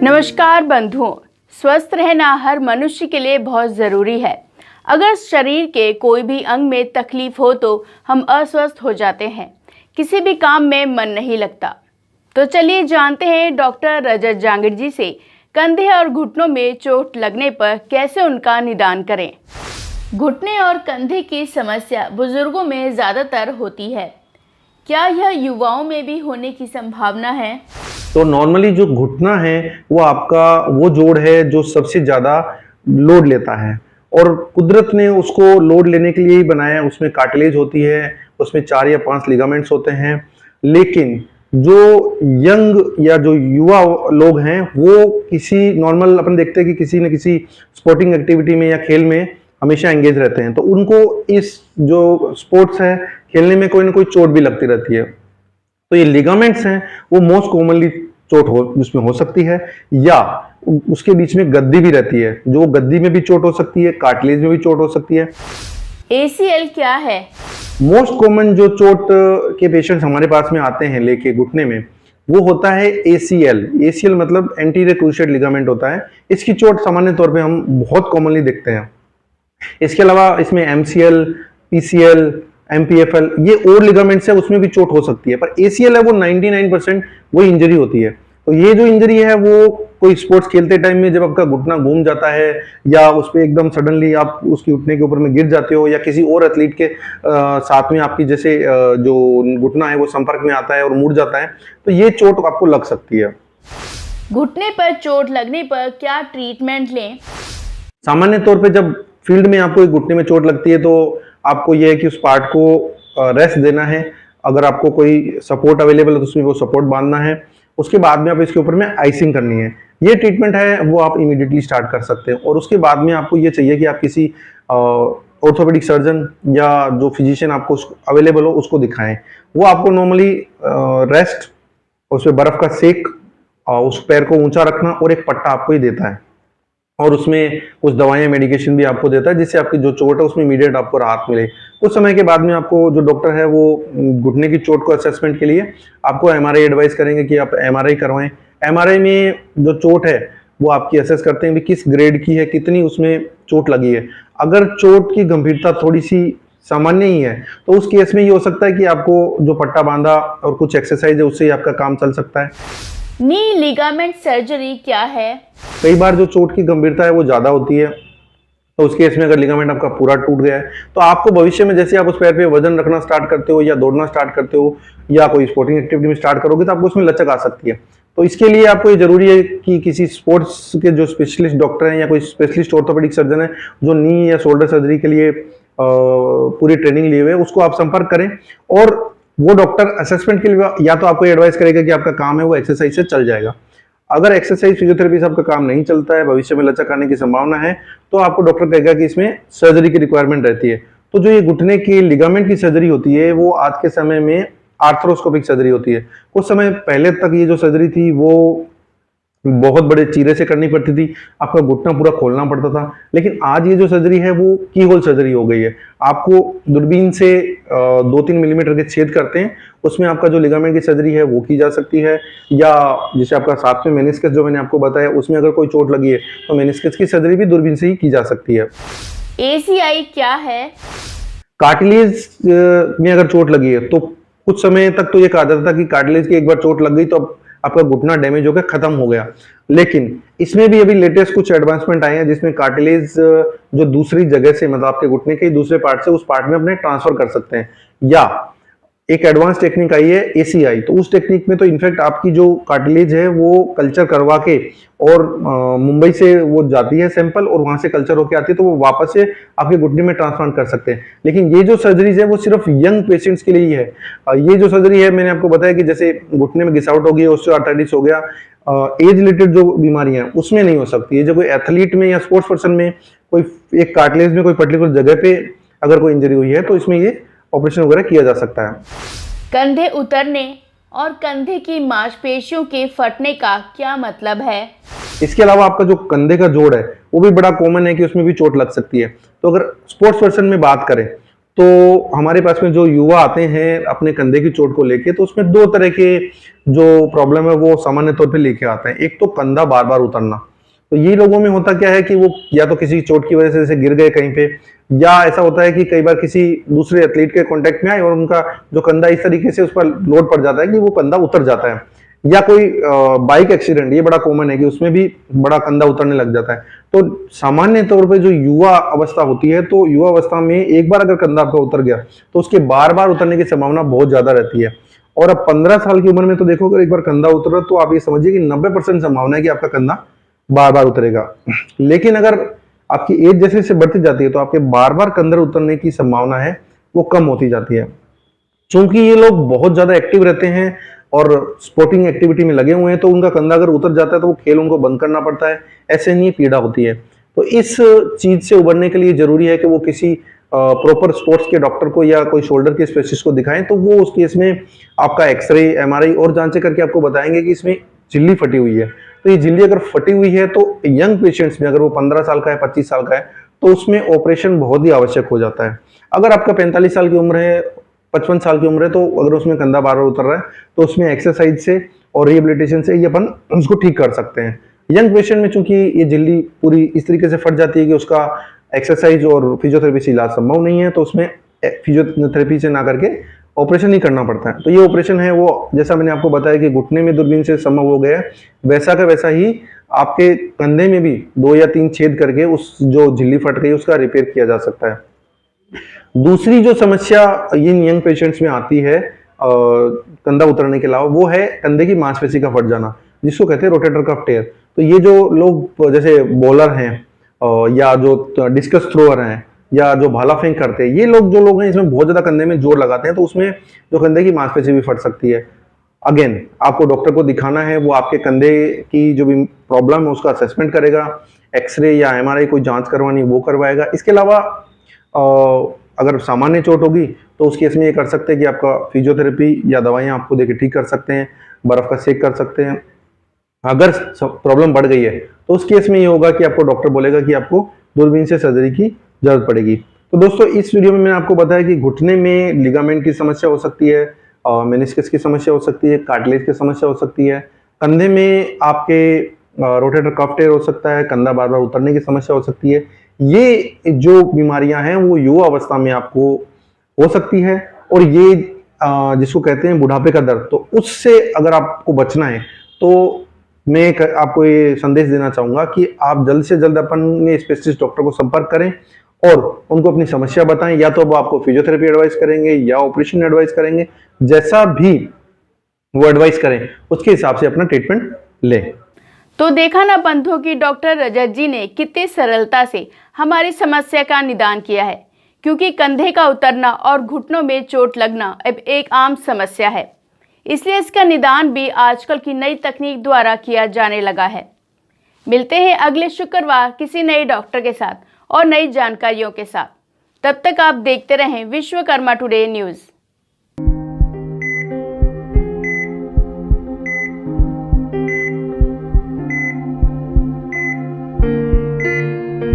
नमस्कार बंधुओं, स्वस्थ रहना हर मनुष्य के लिए बहुत ज़रूरी है। अगर शरीर के कोई भी अंग में तकलीफ हो तो हम अस्वस्थ हो जाते हैं, किसी भी काम में मन नहीं लगता। तो चलिए जानते हैं डॉक्टर रजत जांगिड़ जी से कंधे और घुटनों में चोट लगने पर कैसे उनका निदान करें। घुटने और कंधे की समस्या बुजुर्गों में ज़्यादातर होती है, क्या यह युवाओं में भी होने की संभावना है? तो नॉर्मली जो घुटना है वो आपका वो जोड़ है जो सबसे ज़्यादा लोड लेता है और कुदरत ने उसको लोड लेने के लिए ही बनाया है। उसमें कार्टिलेज होती है, उसमें 4 या 5 लिगामेंट्स होते हैं। लेकिन जो यंग या जो युवा लोग हैं वो किसी नॉर्मल अपन देखते हैं कि किसी न किसी स्पोर्टिंग एक्टिविटी में या खेल में हमेशा एंगेज रहते हैं, तो उनको इस जो स्पोर्ट्स है खेलने में कोई ना कोई चोट भी लगती रहती है। तो ये लिगामेंट्स हैं वो मोस्ट कॉमनली चोट उसमें हो सकती है, या उसके बीच में गद्दी भी रहती है, जो गद्दी में भी चोट हो सकती है, कार्टिलेज में भी चोट हो सकती है। ACL क्या है? मोस्ट कॉमन जो चोट के पेशेंट्स हमारे पास में आते हैं लेके घुटने में, वो होता है ACL। ACL मतलब एंटीरियर क्रूशिएट लिगामेंट होता है। इसकी चोट सामान्य तौर पे हम बहुत कॉमनली देखते हैं। इसके अलावा इसमें MCL, PCL, MPFL ये और लिगामेंट्स है, उसमें भी चोट हो सकती है, पर ACL है वो 99% वो इंजरी होती है। तो ये जो इंजरी है वो कोई स्पोर्ट्स खेलते टाइम में जब आपका घुटना घूम जाता है या उस पर एकदम सडनली आप उसकी घुटने के ऊपर में गिर जाते हो, या किसी और एथलीट के साथ में आपकी जैसे जो घुटना है वो संपर्क में आता है और मुड़ जाता है, तो ये चोट आपको लग सकती है। घुटने पर चोट लगने पर क्या ट्रीटमेंट लें? सामान्य तौर पे जब फील्ड में आपको घुटने में चोट लगती है तो आपको यह है कि उस पार्ट को रेस्ट देना है। अगर आपको कोई सपोर्ट अवेलेबल है तो उसमें वो सपोर्ट बांधना है। उसके बाद में आप इसके ऊपर में आइसिंग करनी है। ये ट्रीटमेंट है वो आप इमीडिएटली स्टार्ट कर सकते हैं, और उसके बाद में आपको ये चाहिए कि आप किसी ऑर्थोपेडिक सर्जन या जो फिजिशियन आपको अवेलेबल हो उसको दिखाएं। वो आपको नॉर्मली रेस्ट, उसमें बर्फ का सेक, उस पैर को ऊंचा रखना और एक पट्टा आपको ही देता है, और उसमें कुछ दवाइयाँ मेडिकेशन भी आपको देता है जिससे आपकी जो चोट है उसमें इमीडिएट आपको राहत मिले। कुछ समय के बाद में आपको जो डॉक्टर है वो घुटने की चोट को असेसमेंट के लिए आपको MRI एडवाइस करेंगे कि आप MRI करवाएं। MRI में जो चोट है वो आपकी असेस करते हैं कि किस ग्रेड की है, कितनी उसमें चोट लगी है। अगर चोट की गंभीरता थोड़ी सी सामान्य ही है तो उस केस में ये हो सकता है कि आपको जो पट्टा बांधा और कुछ एक्सरसाइज है उससे ही आपका काम चल सकता है। नी लिगामेंट सर्जरी क्या है? कई बार जो चोट की गंभीरता है वो ज्यादा होती है, तो उस केस में अगर लिगामेंट आपका पूरा टूट गया है तो आपको भविष्य में जैसे आप उस पैर पे वजन रखना स्टार्ट करते हो या दौड़ना स्टार्ट करते हो या कोई स्पोर्टिंग एक्टिविटी में स्टार्ट करोगे तो आपको उसमें लचक आ सकती है। तो इसके लिए आपको ये जरूरी है कि किसी स्पोर्ट्स के जो स्पेशलिस्ट डॉक्टर हैं या कोई स्पेशलिस्ट ऑर्थोपेडिक सर्जन है जो नी या शोल्डर सर्जरी के लिए पूरी ट्रेनिंग लिए हुए, उसको आप संपर्क करें, और वो डॉक्टर असेसमेंट के लिए या तो आपको एडवाइस करेगा कि आपका काम है वो एक्सरसाइज से चल जाएगा। अगर एक्सरसाइज फिजियोथेरेपी से आपका काम नहीं चलता है, भविष्य में लचक आने की संभावना है, तो आपको डॉक्टर कहेगा कि इसमें सर्जरी की रिक्वायरमेंट रहती है। तो जो ये घुटने की लिगामेंट की सर्जरी होती है वो आज के समय में आर्थ्रोस्कोपिक सर्जरी होती है। कुछ समय पहले तक ये जो सर्जरी थी वो बहुत बड़े चीरे से करनी पड़ती थी, आपका घुटना पूरा खोलना पड़ता था। लेकिन आज ये जो सर्जरी है वो की होल सर्जरी हो गई है। आपको दूरबीन से 2-3 मिलीमीटर के छेद करते हैं, उसमें आपका जो लिगामेंट की सर्जरी है वो की जा सकती है, या जैसे आपका साथ में मेनिस्कस जो मैंने आपको बताया उसमें अगर कोई चोट लगी है तो मेनिस्कस की सर्जरी भी दूरबीन से ही की जा सकती है। ACI क्या है? कार्टिलेज में अगर चोट लगी है तो कुछ समय तक तो ये कहा जाता था कि कार्टिलेज की एक बार चोट लग गई तो आपका घुटना डैमेज हो गया, खत्म हो गया। लेकिन इसमें भी अभी लेटेस्ट कुछ एडवांसमेंट आए हैं जिसमें कार्टिलेज जो दूसरी जगह से, मतलब आपके घुटने के दूसरे पार्ट से उस पार्ट में अपने ट्रांसफर कर सकते हैं, या एक एडवांस टेक्निक आई है ACI। तो उस टेक्निक में तो इनफैक्ट आपकी जो कार्टिलेज है वो कल्चर करवा के, और मुंबई से वो जाती है सैंपल और वहां से कल्चर होके आती है, तो वो वापस से आपके घुटने में ट्रांसप्लांट कर सकते हैं। लेकिन ये जो सर्जरीज है वो सिर्फ यंग पेशेंट्स के लिए ही है। ये जो सर्जरी है मैंने आपको बताया कि जैसे घुटने में घिसावट हो गई, ऑस्टियोआर्थराइटिस हो गया, एज रिलेटेड जो बीमारियां उसमें नहीं हो सकती है। जो कोई एथलीट में या स्पोर्ट्स पर्सन में कोई एक कार्टिलेज में कोई पर्टिकुलर जगह पे अगर कोई इंजरी हुई है तो इसमें ये ऑपरेशन वगैरह किया जा सकता है। कंधे उतरने और कंधे की मांसपेशियों के फटने का क्या मतलब है? इसके अलावा आपका जो कंधे का जोड़ है वो भी बड़ा कॉमन है कि उसमें भी चोट लग सकती है। तो अगर स्पोर्ट्स पर्सन में बात करें तो हमारे पास में जो युवा आते हैं अपने कंधे की चोट को लेके, तो उसमें दो तरह के जो प्रॉब्लम है वो सामान्य तौर पे लेके आते हैं। एक तो कंधा बार बार उतरना, तो ये लोगों में होता क्या है कि वो या तो किसी चोट की वजह से जैसे गिर गए कहीं पे, या ऐसा होता है कि कई बार किसी दूसरे एथलीट के कांटेक्ट में आए और उनका जो कंधा इस तरीके से उस पर लोड पड़ जाता है कि वो कंधा उतर जाता है, या कोई बाइक एक्सीडेंट, ये बड़ा कॉमन है कि उसमें भी बड़ा कंधा उतरने लग जाता है। तो सामान्य तौर पे जो युवा अवस्था होती है, तो युवा अवस्था में एक बार अगर कंधा आपका उतर गया तो उसके बार बार उतरने की संभावना बहुत ज्यादा रहती है। और अब 15 साल की उम्र में तो देखो, अगर एक बार कंधा उतरा तो आप ये समझिए कि 90% संभावना है कि आपका कंधा बार बार उतरेगा। लेकिन अगर आपकी एज जैसे जैसे बढ़ती जाती है तो आपके बार बार कंधे उतरने की संभावना है वो कम होती जाती है। चूंकि ये लोग बहुत ज्यादा एक्टिव रहते हैं और स्पोर्टिंग एक्टिविटी में लगे हुए हैं, तो उनका कंधा अगर उतर जाता है तो वो खेल उनको बंद करना पड़ता है, ऐसे नहीं पीड़ा होती है। तो इस चीज से उबरने के लिए जरूरी है कि वो किसी प्रॉपर स्पोर्ट्स के डॉक्टर को या कोई शोल्डर के स्पेशलिस्ट को दिखाएं, तो वो उस केस में आपका एक्सरे, एमआरआई और जांचें करके आपको बताएंगे कि इसमें झिल्ली फटी हुई है। तो ये झिल्ली अगर फटी हुई है तो यंग पेशेंट्स में, अगर वो 15 साल का है, 25 साल का है, तो उसमें ऑपरेशन बहुत ही आवश्यक हो जाता है। अगर आपका 45 साल की उम्र है, 55 साल की उम्र है, तो अगर उसमें कंधा बार बार उतर रहा है तो उसमें एक्सरसाइज से और रिहेबिलिटेशन से ये अपन उसको ठीक कर सकते हैं। यंग पेशेंट में चूंकि ये झिल्ली पूरी इस तरीके से फट जाती है कि उसका एक्सरसाइज और फिजियोथेरेपी से इलाज संभव नहीं है, तो उसमें फिजियोथेरेपी से ना करके ऑपरेशन ही करना पड़ता है। तो ये ऑपरेशन है वो, जैसा मैंने आपको बताया कि घुटने में दूरबीन से संभव हो गया है, वैसा का वैसा ही आपके कंधे में भी 2 या 3 छेद करके उस जो झिल्ली फट गई उसका रिपेयर किया जा सकता है। दूसरी जो समस्या इन यंग पेशेंट्स में आती है कंधा उतरने के अलावा, वो है कंधे की मांसपेशी का फट जाना, जिसको कहते हैं रोटेटर कफ टेयर। तो ये जो लोग जैसे बॉलर हैं या जो डिस्कस थ्रोअर हैं या जो भाला फेंक करते हैं, ये लोग जो लोग हैं इसमें बहुत ज्यादा कंधे में जोर लगाते हैं, तो उसमें जो कंधे की मांसपेशी भी फट सकती है। अगेन आपको डॉक्टर को दिखाना है, वो आपके कंधे की जो भी प्रॉब्लम है उसका असेसमेंट करेगा, एक्सरे या एमआरआई कोई जांच करवानी वो करवाएगा। इसके अलावा अगर सामान्य चोट होगी तो उस केस में ये कर सकते हैं कि आपका फिजियोथेरेपी या दवाइयां आपको देके ठीक कर सकते हैं, बर्फ का सेक कर सकते हैं। अगर प्रॉब्लम बढ़ गई है तो उस केस में ये होगा कि आपको डॉक्टर बोलेगा कि आपको दूरबीन से सर्जरी की जरूरत पड़ेगी। तो दोस्तों, इस वीडियो में मैंने आपको बताया कि घुटने में लिगामेंट की समस्या हो सकती है, मेनिस्कस की समस्या हो सकती है, कार्टिलेज की समस्या हो सकती है, कंधे में आपके रोटेटर कफ टेयर हो सकता है, कंधा बार बार उतरने की समस्या हो सकती है। ये जो बीमारियां हैं वो युवा अवस्था में आपको हो सकती है, और ये जिसको कहते हैं बुढ़ापे का दर्द, तो उससे अगर आपको बचना है तो मैं आपको ये संदेश देना चाहूंगा कि आप जल्द से जल्द अपने स्पेशलिस्ट डॉक्टर को संपर्क करें और उनको अपनी समस्या बताएं। या तो वो आपको फिजियोथेरेपी एडवाइस करेंगे या ऑपरेशन एडवाइस करेंगे, जैसा भी वो एडवाइस करें उसके हिसाब से अपना ट्रीटमेंट लें। तो देखा ना बंधुओं की डॉक्टर रजत जी ने कितनी सरलता से हमारी समस्या का निदान किया है, क्योंकि कंधे का उतरना और घुटनों में चोट लगना अब एक आम समस्या है, इसलिए इसका निदान भी आजकल की नई तकनीक द्वारा किया जाने लगा है। मिलते हैं अगले शुक्रवार किसी नए डॉक्टर के साथ और नई जानकारियों के साथ। तब तक आप देखते रहें विश्वकर्मा टुडे न्यूज़।